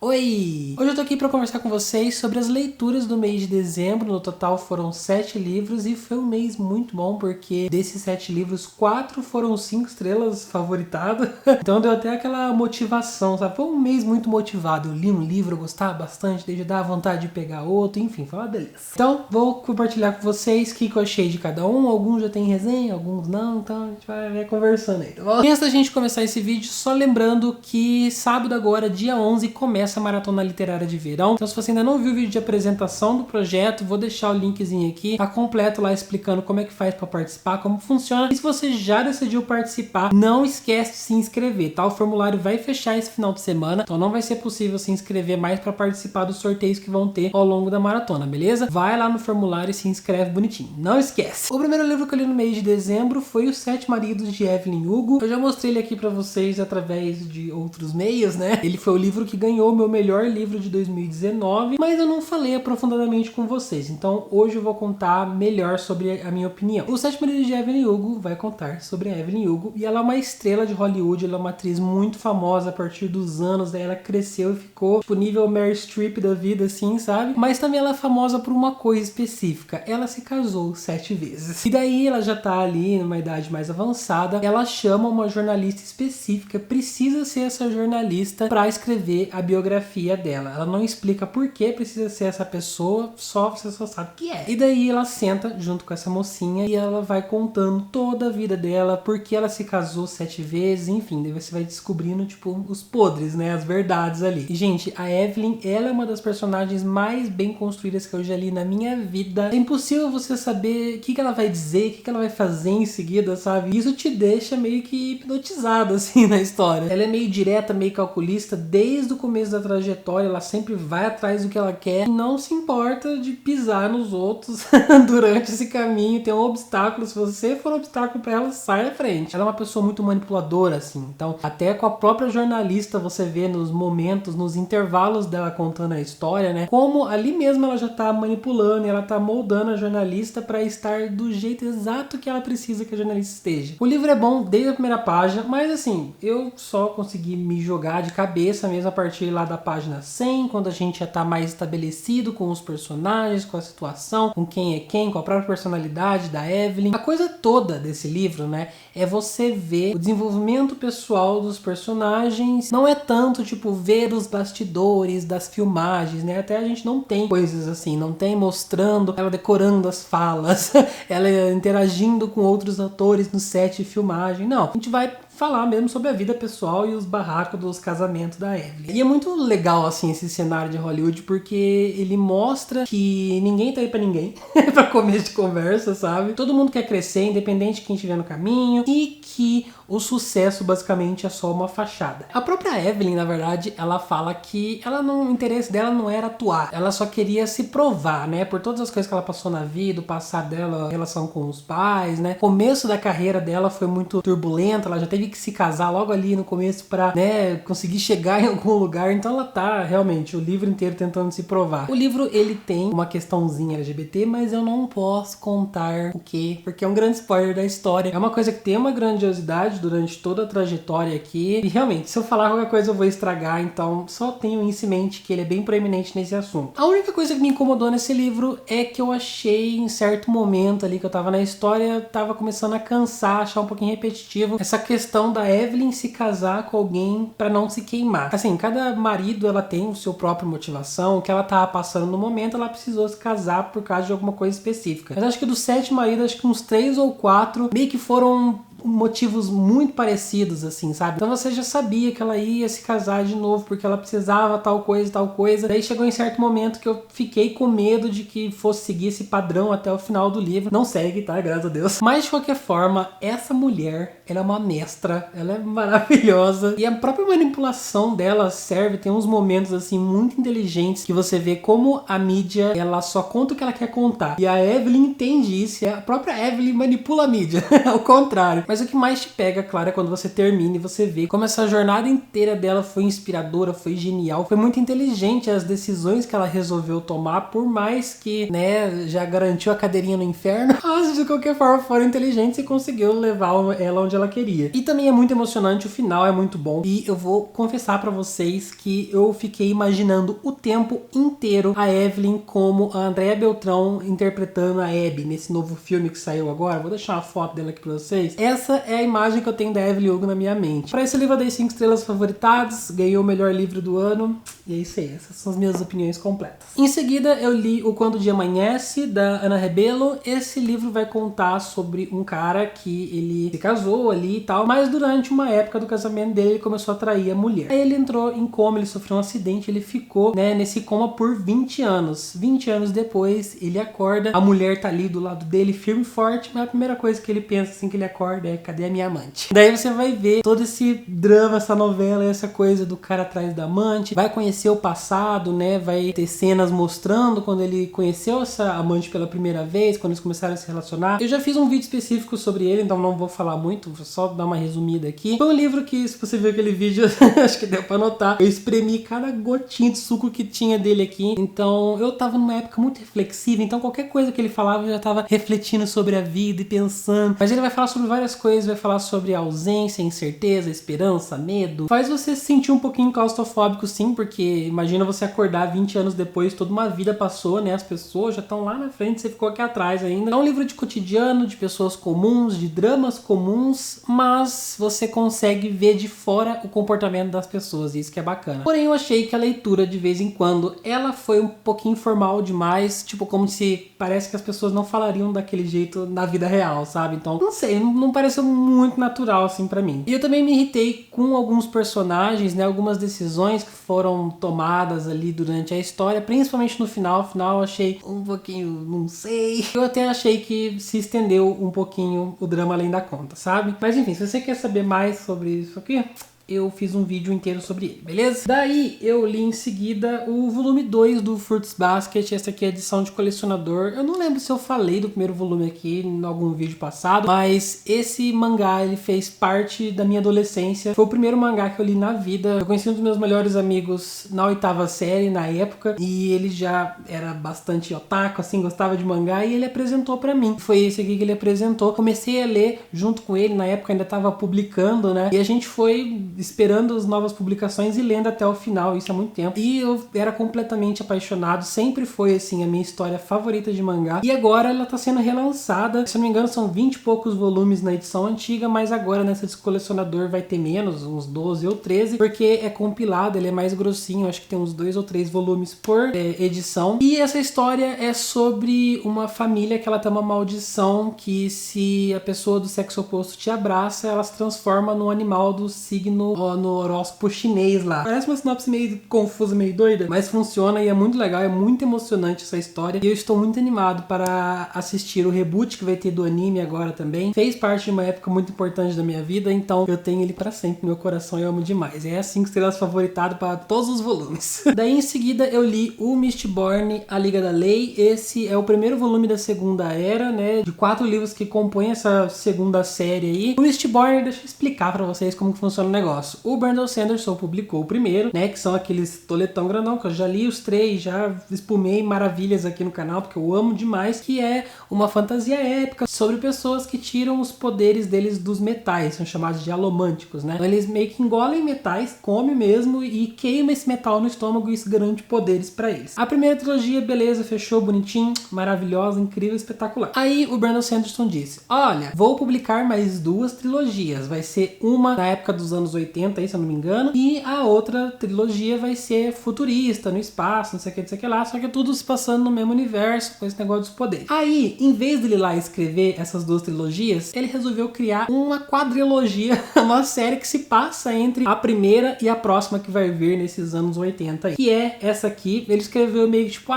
Oi! Hoje eu tô aqui pra conversar com vocês sobre as leituras do mês de dezembro. No total foram 7 livros e foi um mês muito bom porque desses 7 livros, 4 foram 5 estrelas favoritadas. Então deu até aquela motivação, sabe? Foi um mês muito motivado. Eu li um livro, eu gostava bastante, desde dar vontade de pegar outro, enfim, foi uma delícia. Então vou compartilhar com vocês o que eu achei de cada um. Alguns já tem resenha, alguns não, então a gente vai conversando aí, tá bom? Antes da gente começar esse vídeo, só lembrando que sábado agora, dia 11, começa a Maratona Literária de Verão. Então se você ainda não viu o vídeo de apresentação do projeto, vou deixar o linkzinho aqui, tá completo lá explicando como é que faz para participar, como funciona. E se você já decidiu participar, não esquece de se inscrever, tá? O formulário vai fechar esse final de semana, então não vai ser possível se inscrever mais para participar dos sorteios que vão ter ao longo da maratona, beleza? Vai lá no formulário e se inscreve bonitinho, não esquece. O primeiro livro que eu li no mês de dezembro foi Os Sete Maridos de Evelyn Hugo. Eu já mostrei ele aqui para vocês através de outros meios, né? Ele foi o livro que ganhou o meu melhor livro de 2019, mas eu não falei aprofundadamente com vocês, então hoje eu vou contar melhor sobre a minha opinião. Os Sete Maridos de Evelyn Hugo vai contar sobre a Evelyn Hugo, e ela é uma estrela de Hollywood, ela é uma atriz muito famosa a partir dos anos, aí ela cresceu e ficou tipo nível Meryl Streep da vida, assim, sabe? Mas também ela é famosa por uma coisa específica, ela se casou 7 vezes. E daí ela já tá ali numa idade mais avançada, ela chama uma jornalista específica, precisa ser essa jornalista para escrever a biografia dela. Ela não explica por que precisa ser essa pessoa, você só sabe que é. E daí ela senta junto com essa mocinha e ela vai contando toda a vida dela, por que ela se casou 7 vezes, enfim, daí você vai descobrindo, tipo, os podres, né, as verdades ali. E, gente, a Evelyn, ela é uma das personagens mais bem construídas que eu já li na minha vida. É impossível você saber o que ela vai dizer, o que ela vai fazer em seguida, sabe? Isso te deixa meio que hipnotizado, assim, na história. Ela é meio direta, meio calculista, desde o começo da trajetória, ela sempre vai atrás do que ela quer e não se importa de pisar nos outros durante esse caminho. Tem um obstáculo, se você for um obstáculo pra ela, sai da frente. Ela é uma pessoa muito manipuladora, assim, então até com a própria jornalista você vê nos momentos, nos intervalos dela contando a história, né, como ali mesmo ela já tá manipulando e ela tá moldando a jornalista pra estar do jeito exato que ela precisa que a jornalista esteja. O livro é bom desde a primeira página, mas assim, eu só consegui me jogar de cabeça mesmo a partir lá da página 100, quando a gente já tá mais estabelecido com os personagens, com a situação, com quem é quem, com a própria personalidade da Evelyn. A coisa toda desse livro, né, é você ver o desenvolvimento pessoal dos personagens. Não é tanto, tipo, ver os bastidores das filmagens, né, até a gente não tem coisas assim, não tem mostrando ela decorando as falas, ela interagindo com outros atores no set de filmagem, não. A gente vai falar mesmo sobre a vida pessoal e os barracos dos casamentos da Evelyn. E é muito legal, assim, esse cenário de Hollywood, porque ele mostra que ninguém tá aí pra ninguém, pra começo de conversa, sabe? Todo mundo quer crescer, independente de quem estiver no caminho, e que o sucesso basicamente é só uma fachada. A própria Evelyn, na verdade, ela fala que o interesse dela não era atuar, ela só queria se provar, né? Por todas as coisas que ela passou na vida, o passado dela, a relação com os pais, né? O começo da carreira dela foi muito turbulento, ela já teve que se casar logo ali no começo pra, né, conseguir chegar em algum lugar, então ela tá realmente o livro inteiro tentando se provar. O livro, ele tem uma questãozinha LGBT, mas eu não posso contar o quê, porque é um grande spoiler da história. É uma coisa que tem uma grandiosidade durante toda a trajetória aqui, e realmente, se eu falar qualquer coisa eu vou estragar, então só tenho isso em mente que ele é bem proeminente nesse assunto. A única coisa que me incomodou nesse livro é que eu achei, em certo momento ali que eu tava na história, tava começando a cansar, achar um pouquinho repetitivo essa questão da Evelyn se casar com alguém pra não se queimar. Assim, cada marido, ela tem o seu próprio motivação, o que ela tava passando no momento, ela precisou se casar por causa de alguma coisa específica. Mas acho que dos 7 maridos, acho que uns 3 ou 4 meio que foram motivos muito parecidos, assim, sabe? Então você já sabia que ela ia se casar de novo porque ela precisava tal coisa. Daí chegou em certo momento que eu fiquei com medo de que fosse seguir esse padrão até o final do livro. Não segue, tá? Graças a Deus. Mas de qualquer forma, essa mulher, ela é uma mestra, ela é maravilhosa e a própria manipulação dela serve, tem uns momentos assim muito inteligentes que você vê como a mídia, ela só conta o que ela quer contar. E a Evelyn entende isso, e a própria Evelyn manipula a mídia, ao contrário. Mas o que mais te pega, claro, é quando você termina e você vê como essa jornada inteira dela foi inspiradora, foi genial, foi muito inteligente as decisões que ela resolveu tomar, por mais que, né, já garantiu a cadeirinha no inferno, mas de qualquer forma foram inteligentes e conseguiu levar ela onde onde ela queria. E também é muito emocionante, o final é muito bom. E eu vou confessar pra vocês que eu fiquei imaginando o tempo inteiro a Evelyn como a Andréa Beltrão interpretando a Abby nesse novo filme que saiu agora. Vou deixar uma foto dela aqui pra vocês. Essa é a imagem que eu tenho da Evelyn Hugo na minha mente. Pra esse livro eu dei 5 estrelas favoritadas, ganhou o melhor livro do ano. E é isso aí, essas são as minhas opiniões completas. Em seguida eu li O Quando o Dia Amanhece, da Ana Rebelo. Esse livro vai contar sobre um cara que ele se casou ali e tal, mas durante uma época do casamento dele ele começou a trair a mulher. Aí ele entrou em coma, ele sofreu um acidente, ele ficou, né, nesse coma por 20 anos. 20 anos depois ele acorda, a mulher tá ali do lado dele firme e forte, mas a primeira coisa que ele pensa assim que ele acorda é: cadê a minha amante? Daí você vai ver todo esse drama, essa novela, essa coisa do cara atrás da amante, vai conhecer o passado, né? Vai ter cenas mostrando quando ele conheceu essa amante pela primeira vez, quando eles começaram a se relacionar. Eu já fiz um vídeo específico sobre ele, então não vou falar muito, vou só dar uma resumida aqui. Foi um livro que, se você viu aquele vídeo, acho que deu pra notar, eu espremi cada gotinha de suco que tinha dele aqui. Então eu tava numa época muito reflexiva, então qualquer coisa que ele falava eu já tava refletindo sobre a vida e pensando. Mas ele vai falar sobre várias coisas, vai falar sobre a ausência, incerteza, esperança, medo. Faz você se sentir um pouquinho claustrofóbico, sim, porque imagina você acordar 20 anos depois, toda uma vida passou, né? As pessoas já estão lá na frente, você ficou aqui atrás ainda. É um livro de cotidiano, de pessoas comuns, de dramas comuns, mas você consegue ver de fora o comportamento das pessoas, e isso que é bacana. Porém, eu achei que a leitura, de vez em quando, ela foi um pouquinho formal demais, tipo, como se parece que as pessoas não falariam daquele jeito na vida real, sabe? Então, não sei, não pareceu muito natural, assim, pra mim. E eu também me irritei com alguns personagens, né? Algumas decisões que foram tomadas ali durante a história, principalmente no final. No final eu achei um pouquinho, não sei. Eu até achei que se estendeu um pouquinho o drama além da conta, sabe? Mas enfim, se você quer saber mais sobre isso aqui, eu fiz um vídeo inteiro sobre ele, beleza? Daí eu li em seguida o volume 2 do Fruits Basket. Essa aqui é a edição de colecionador. Eu não lembro se eu falei do primeiro volume aqui em algum vídeo passado, mas esse mangá, ele fez parte da minha adolescência. Foi o primeiro mangá que eu li na vida. Eu conheci um dos meus melhores amigos na 8ª série, na época, e ele já era bastante otaku, assim, gostava de mangá, e ele apresentou pra mim. Foi esse aqui que ele apresentou. Comecei a ler junto com ele, na época ainda tava publicando, né? E a gente foi esperando as novas publicações e lendo até o final, isso há muito tempo. E eu era completamente apaixonado, sempre foi, assim, a minha história favorita de mangá. E agora ela tá sendo relançada. Se eu não me engano, são 20 e poucos volumes na edição antiga, mas agora nessa de colecionador vai ter menos, uns 12 ou 13, porque é compilado, ele é mais grossinho, acho que tem uns 2 ou 3 volumes por edição. E essa história é sobre uma família que ela tem uma maldição que, se a pessoa do sexo oposto te abraça, ela se transforma num animal do signo, no horóscopo chinês lá. Parece uma sinopse meio confusa, meio doida, mas funciona e é muito legal, é muito emocionante essa história. E eu estou muito animado para assistir o reboot que vai ter do anime agora também. Fez parte de uma época muito importante da minha vida, então eu tenho ele para sempre no meu coração e eu amo demais. É 5 estrelas favoritado para todos os volumes. Daí em seguida eu li o Mistborn, A Liga da Lei. Esse é o primeiro volume da segunda era, né? De 4 livros que compõem essa segunda série aí. O Mistborn, deixa eu explicar para vocês como que funciona o negócio. O Brandon Sanderson publicou o primeiro, né, que são aqueles toletão grandão, que eu já li os 3, já espumei maravilhas aqui no canal, porque eu amo demais, que é uma fantasia épica sobre pessoas que tiram os poderes deles dos metais, são chamados de alomânticos, né? Então eles meio que engolem metais, comem mesmo e queimam esse metal no estômago, e isso garante poderes pra eles. A primeira trilogia, beleza, fechou, bonitinho, maravilhosa, incrível, espetacular. Aí o Brandon Sanderson disse: olha, vou publicar mais 2 trilogias, vai ser uma na época dos anos 80, aí, se eu não me engano, e a outra trilogia vai ser futurista, no espaço, não sei o que, não sei o que lá, só que tudo se passando no mesmo universo, com esse negócio dos poderes. Aí, em vez de ele ir lá escrever essas 2 trilogias, ele resolveu criar uma quadrilogia, uma série que se passa entre a primeira e a próxima que vai vir nesses anos 80 aí, que é essa aqui. Ele escreveu meio que tipo,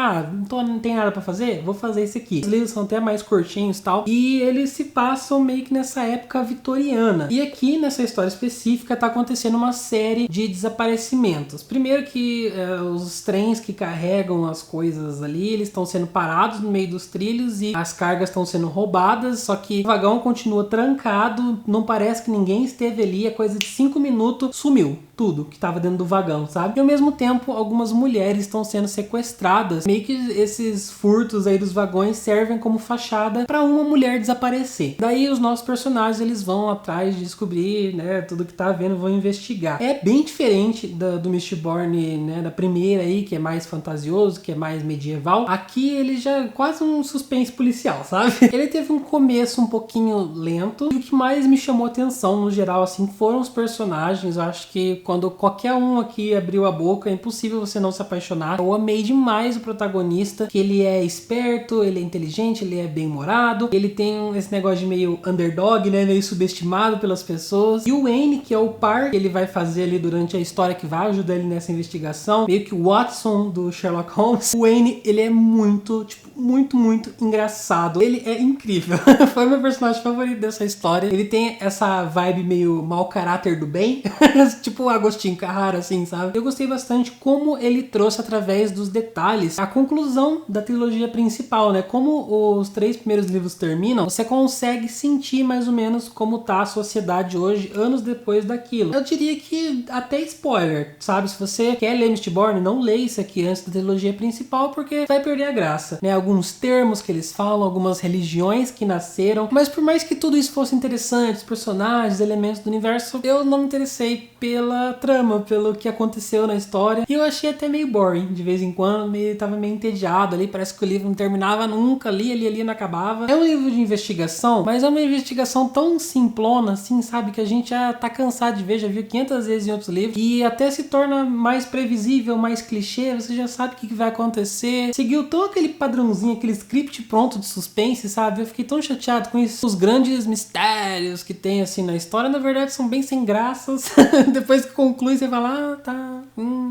não tem nada pra fazer? Vou fazer esse aqui. Os livros são até mais curtinhos e tal, e eles se passam meio que nessa época vitoriana. E aqui, nessa história específica, tá acontecendo uma série de desaparecimentos. Primeiro que os trens que carregam as coisas ali, eles estão sendo parados no meio dos trilhos e as cargas estão sendo roubadas, só que o vagão continua trancado, não parece que ninguém esteve ali, a coisa de 5 minutos sumiu tudo que estava dentro do vagão, sabe? E ao mesmo tempo, algumas mulheres estão sendo sequestradas. Meio que esses furtos aí dos vagões servem como fachada para uma mulher desaparecer. Daí os nossos personagens, eles vão atrás de descobrir, né, tudo que tá vendo, vão investigar. É bem diferente do Mistborn, né, da primeira aí, que é mais fantasioso, que é mais medieval. Aqui ele já é quase um suspense policial, sabe? Ele teve um começo um pouquinho lento, e o que mais me chamou atenção, no geral, assim, foram os personagens. Eu acho que quando qualquer um aqui abriu a boca, é impossível você não se apaixonar. Eu amei demais o protagonista, que ele é esperto, ele é inteligente, ele é bem-humorado, ele tem esse negócio de meio underdog, né, meio subestimado pelas pessoas. E o Wayne, que é o par que ele vai fazer ali durante a história, que vai ajudar ele nessa investigação, meio que o Watson do Sherlock Holmes. O Wayne, ele é muito, tipo, muito engraçado. Ele é incrível. Foi meu personagem favorito dessa história. Ele tem essa vibe meio mau caráter do bem, tipo o Agostinho Carrara, assim, sabe? Eu gostei bastante como ele trouxe através dos detalhes a conclusão da trilogia principal, né? Como os 3 primeiros livros terminam, você consegue sentir mais ou menos como tá a sociedade hoje, anos depois daquilo. Eu diria que até spoiler, sabe? Se você quer ler Mistborn, não leia isso aqui antes da trilogia principal, porque vai perder a graça, né? Alguns termos que eles falam, algumas religiões que nasceram, mas por mais que tudo isso fosse interessante, os personagens, elementos do universo, eu não me interessei pela trama, pelo que aconteceu na história, e eu achei até meio boring de vez em quando, tava meio entediado ali, parece que o livro não terminava nunca, ali não acabava. É um livro de investigação, mas é uma investigação tão simplona assim, sabe, que a gente já tá cansado de ver, já viu 500 vezes em outros livros, e até se torna mais previsível, mais clichê, você já sabe o que vai acontecer. Seguiu todo aquele padrãozinho, aquele script pronto de suspense, sabe? Eu fiquei tão chateado com isso. Os grandes mistérios que tem assim na história, na verdade, são bem sem graças. Depois que conclui, você fala, tá,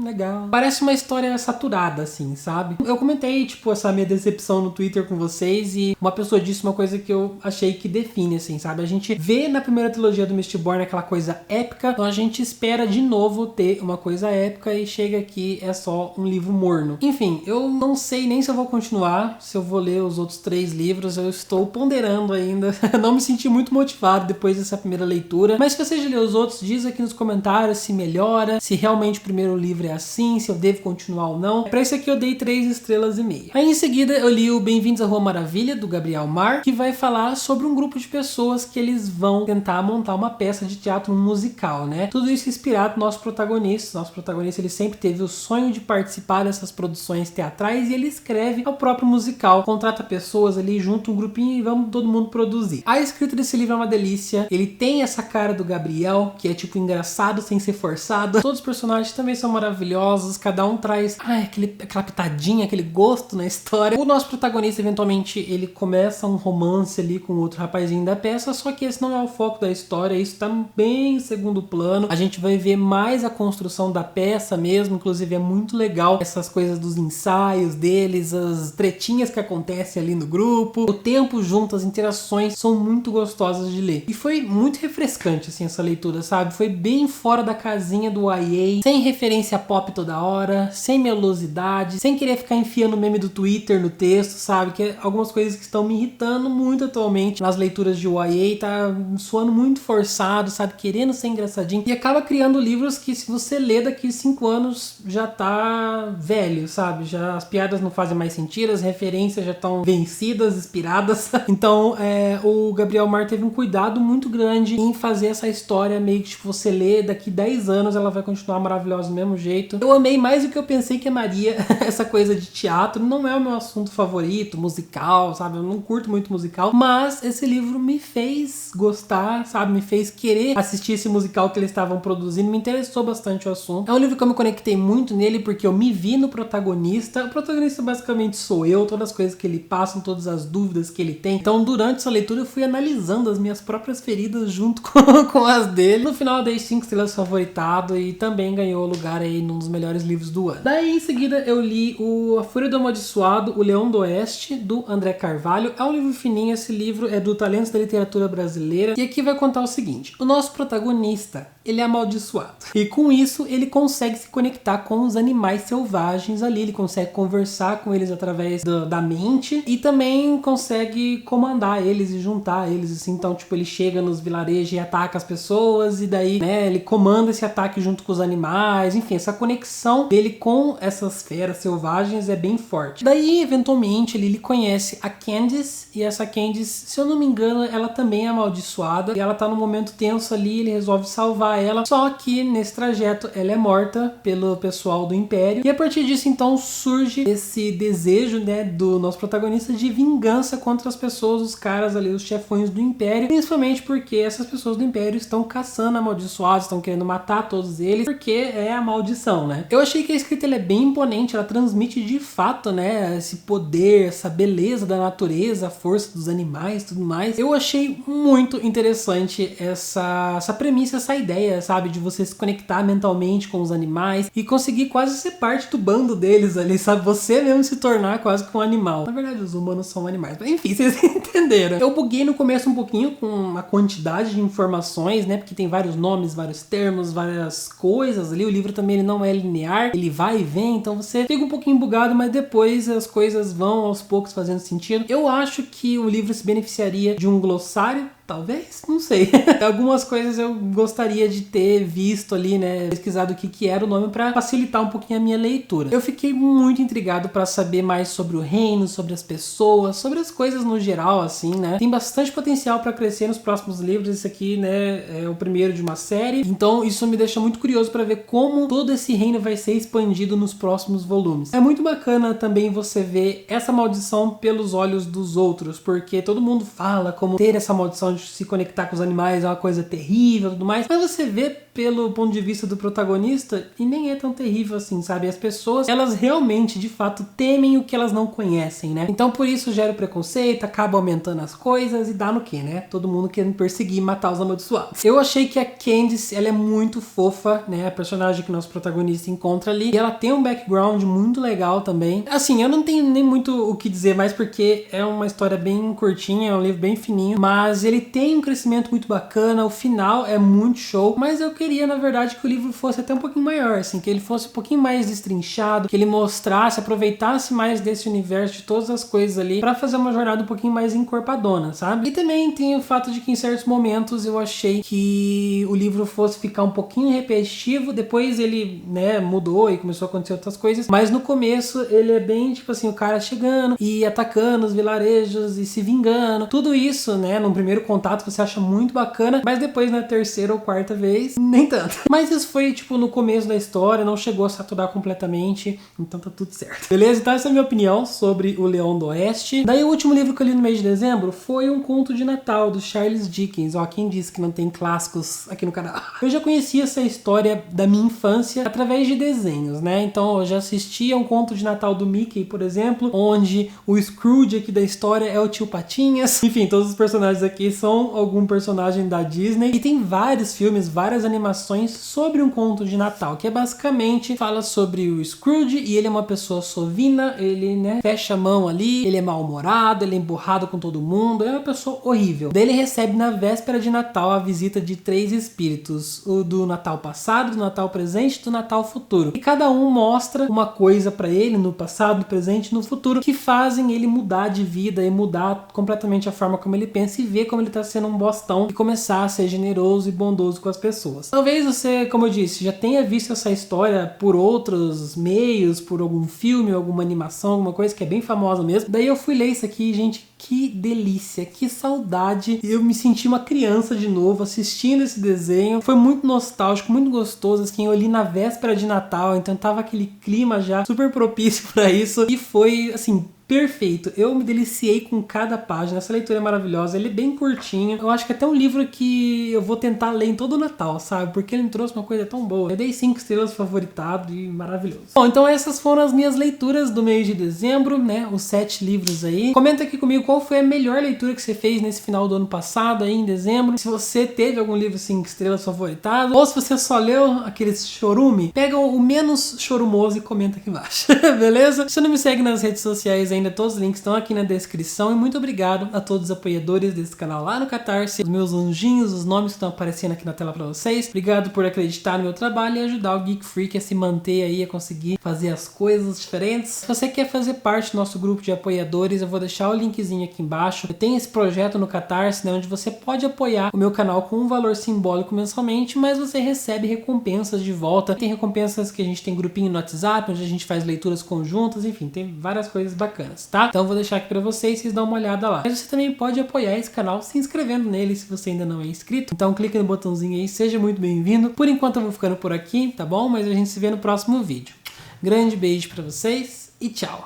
legal. Parece uma história saturada, assim, sabe? Eu comentei, tipo, essa minha decepção no Twitter com vocês, e uma pessoa disse uma coisa que eu achei que define, assim, sabe? A gente vê na primeira trilogia do Mistborn aquela coisa épica, então a gente espera de novo ter uma coisa épica, e chega aqui, é só um livro morno. Enfim, eu não sei nem se eu vou continuar, se eu vou ler os outros 3 livros, eu estou ponderando ainda. Não me senti muito motivado depois dessa primeira leitura, mas se você já leu os outros, diz aqui nos comentários se melhora, se realmente o primeiro livro é assim, se eu devo continuar ou não. Pra isso aqui eu dei 3,5 estrelas. Aí em seguida eu li o Bem-vindos à Rua Maravilha, do Gabriel Mar, que vai falar sobre um grupo de pessoas que eles vão tentar montar uma peça de teatro musical, né? Tudo isso inspirado no nosso protagonista. Nosso protagonista, ele sempre teve o sonho de participar dessas produções teatrais, e ele escreve o próprio musical, contrata pessoas ali, junta um grupinho e vamos todo mundo produzir. A escrita desse livro é uma delícia, ele tem essa cara do Gabriel, que é tipo engraçado sem ser forçado. Todos os personagens também são maravilhosos, cada um traz aquela pitadinha, aquele gosto na história. O nosso protagonista, eventualmente, ele começa um romance ali com outro rapazinho da peça, só que esse não é o foco da história, isso tá bem em segundo plano. A gente vai ver mais a construção da peça mesmo, inclusive é muito legal essas coisas dos ensaios deles, as tretinhas que acontecem ali no grupo, o tempo junto, as interações são muito gostosas de ler. E foi muito refrescante, assim, essa leitura, sabe? Foi bem fora da casinha do YA, sem referência pop toda hora, sem melosidade, sem querer ficar enfiando meme do Twitter no texto, sabe? Que é algumas coisas que estão me irritando muito atualmente nas leituras de YA, tá soando muito forçado, sabe? Querendo ser engraçadinho, e acaba criando livros que, se você lê daqui 5 anos, já tá velho, sabe? Já as piadas não fazem mais sentido, as referências já estão vencidas, expiradas. Então, o Gabriel Mar teve um cuidado muito grande em fazer essa história meio que, tipo, você lê, daqui 10 anos ela vai continuar maravilhosa do mesmo jeito. Eu amei mais do que eu pensei que amaria essa coisa de teatro. Não é o meu assunto favorito, musical, sabe? Eu não curto muito musical, mas esse livro me fez gostar, sabe? Me fez querer assistir esse musical que eles estavam produzindo, me interessou bastante o assunto. É um livro que eu me conectei muito nele, porque eu me vi no protagonista. O protagonista basicamente sou eu, todas as coisas que ele passa, todas as dúvidas que ele tem. Então, durante essa leitura, eu fui analisando as minhas próprias feridas junto com as dele. No final, eu dei 5 estrelas favoritado, e também ganhou lugar aí um dos melhores livros do ano. Daí, em seguida, eu li A Fúria do Amaldiçoado, O Leão do Oeste, do André Carvalho. É um livro fininho, esse livro é do Talentos da Literatura Brasileira. E aqui vai contar o seguinte: o nosso protagonista, ele é amaldiçoado. E com isso, ele consegue se conectar com os animais selvagens ali, ele consegue conversar com eles através da mente e também consegue comandar eles e juntar eles, assim. Então, tipo, ele chega nos vilarejos e ataca as pessoas e daí, né, ele comanda esse ataque junto com os animais. Enfim, essa conexão dele com essas feras selvagens é bem forte. Daí, eventualmente, ele conhece a Candice, e essa Candice, se eu não me engano, ela também é amaldiçoada e ela tá num momento tenso ali, ele resolve salvar ela, só que nesse trajeto ela é morta pelo pessoal do Império, e a partir disso então surge esse desejo, né, do nosso protagonista de vingança contra as pessoas, os caras ali, os chefões do Império, principalmente porque essas pessoas do Império estão caçando amaldiçoados, estão querendo matar todos eles, porque é a maldição, né? Eu achei que a escrita ela é bem imponente, ela transmite de fato, né, esse poder, essa beleza da natureza, a força dos animais, tudo mais. Eu achei muito interessante essa premissa, essa ideia, sabe, de você se conectar mentalmente com os animais e conseguir quase ser parte do bando deles ali, sabe, você mesmo se tornar quase que um animal. Na verdade, os humanos são animais, mas enfim, vocês entenderam. Eu buguei no começo um pouquinho com a quantidade de informações, né, porque tem vários nomes, vários termos, várias coisas ali. O livro também ele não é linear, ele vai e vem, então você fica um pouquinho bugado, mas depois as coisas vão aos poucos fazendo sentido. Eu acho que o livro se beneficiaria de um glossário, talvez, não sei. Algumas coisas eu gostaria de ter visto ali, né, pesquisado o que era o nome para facilitar um pouquinho a minha leitura. Eu fiquei muito intrigado para saber mais sobre o reino, sobre as pessoas, sobre as coisas no geral, assim, né. Tem bastante potencial para crescer nos próximos livros. Esse aqui, né, é o primeiro de uma série, então isso me deixa muito curioso para ver como todo esse reino vai ser expandido nos próximos volumes. É muito bacana também você ver essa maldição pelos olhos dos outros, porque todo mundo fala como ter essa maldição de se conectar com os animais é uma coisa terrível e tudo mais, mas você vê pelo ponto de vista do protagonista e nem é tão terrível assim, sabe? As pessoas, elas realmente, de fato, temem o que elas não conhecem, né? Então por isso gera o preconceito, acaba aumentando as coisas e dá no que, né? Todo mundo querendo perseguir e matar os amaldiçoados. Eu achei que a Candice, ela é muito fofa, né? A personagem que o nosso protagonista encontra ali, e ela tem um background muito legal também. Assim, eu não tenho nem muito o que dizer mais porque é uma história bem curtinha, é um livro bem fininho, mas ele tem um crescimento muito bacana, o final é muito show, mas eu queria, na verdade, que o livro fosse até um pouquinho maior, assim, que ele fosse um pouquinho mais destrinchado, que ele mostrasse, aproveitasse mais desse universo, de todas as coisas ali, pra fazer uma jornada um pouquinho mais encorpadona, sabe? E também tem o fato de que em certos momentos eu achei que o livro fosse ficar um pouquinho repetitivo, depois ele, né, mudou e começou a acontecer outras coisas, mas no começo ele é bem, tipo assim, o cara chegando e atacando os vilarejos e se vingando, tudo isso, né, num primeiro contato você acha muito bacana, mas depois na terceira ou quarta vez, nem tanto. Mas isso foi, tipo, no começo da história, não chegou a saturar completamente, então tá tudo certo. Beleza? Então essa é a minha opinião sobre O Leão do Oeste. Daí o último livro que eu li no mês de dezembro foi Um Conto de Natal, do Charles Dickens. Ó, quem disse que não tem clássicos aqui no canal? Eu já conhecia essa história da minha infância através de desenhos, né? Então eu já assistia Um Conto de Natal do Mickey, por exemplo, onde o Scrooge aqui da história é o tio Patinhas. Enfim, todos os personagens aqui são algum personagem da Disney. E tem vários filmes, várias animações sobre Um Conto de Natal, que é basicamente fala sobre o Scrooge, e ele é uma pessoa sovina, ele, né, fecha a mão ali, ele é mal-humorado, ele é emburrado com todo mundo, é uma pessoa horrível. Daí ele recebe na véspera de Natal a visita de 3 espíritos, o do Natal passado, do Natal presente e do Natal futuro. E cada um mostra uma coisa pra ele no passado, no presente e no futuro, que fazem ele mudar de vida e mudar completamente a forma como ele pensa e ver como ele tá sendo um bostão e começar a ser generoso e bondoso com as pessoas. Talvez você, como eu disse, já tenha visto essa história por outros meios, por algum filme, alguma animação, alguma coisa que é bem famosa mesmo. Daí eu fui ler isso aqui, gente, que delícia, que saudade. Eu me senti uma criança de novo assistindo esse desenho. Foi muito nostálgico, muito gostoso, assim, eu li na véspera de Natal, então tava aquele clima já super propício pra isso. E foi, assim, perfeito. Eu me deliciei com cada página. Essa leitura é maravilhosa. Ele é bem curtinho. Eu acho que é até um livro que eu vou tentar ler em todo o Natal, sabe? Porque ele me trouxe uma coisa tão boa. Eu dei 5 estrelas, favoritado e maravilhoso. Bom, então essas foram as minhas leituras do mês de dezembro, né? Os 7 livros aí. Comenta aqui comigo qual foi a melhor leitura que você fez nesse final do ano passado aí, em dezembro. Se você teve algum livro 5 estrelas favoritado, ou se você só leu aqueles chorume, pega o menos chorumoso e comenta aqui embaixo. Beleza? Se você não me segue nas redes sociais ainda, todos os links estão aqui na descrição. E muito obrigado a todos os apoiadores desse canal lá no Catarse, os meus anjinhos, os nomes que estão aparecendo aqui na tela pra vocês. Obrigado por acreditar no meu trabalho e ajudar o Geek Freak a se manter aí, a conseguir fazer as coisas diferentes. Se você quer fazer parte do nosso grupo de apoiadores, eu vou deixar o linkzinho aqui embaixo. Eu tenho esse projeto no Catarse, né, onde você pode apoiar o meu canal com um valor simbólico mensalmente, mas você recebe recompensas de volta. Tem recompensas que a gente tem grupinho no WhatsApp, onde a gente faz leituras conjuntas, enfim, tem várias coisas bacanas, tá? Então eu vou deixar aqui pra vocês dão uma olhada lá. Mas você também pode apoiar esse canal se inscrevendo nele, se você ainda não é inscrito. Então clica no botãozinho aí, seja muito bem-vindo. Por enquanto eu vou ficando por aqui, tá bom? Mas a gente se vê no próximo vídeo. Grande beijo pra vocês e tchau!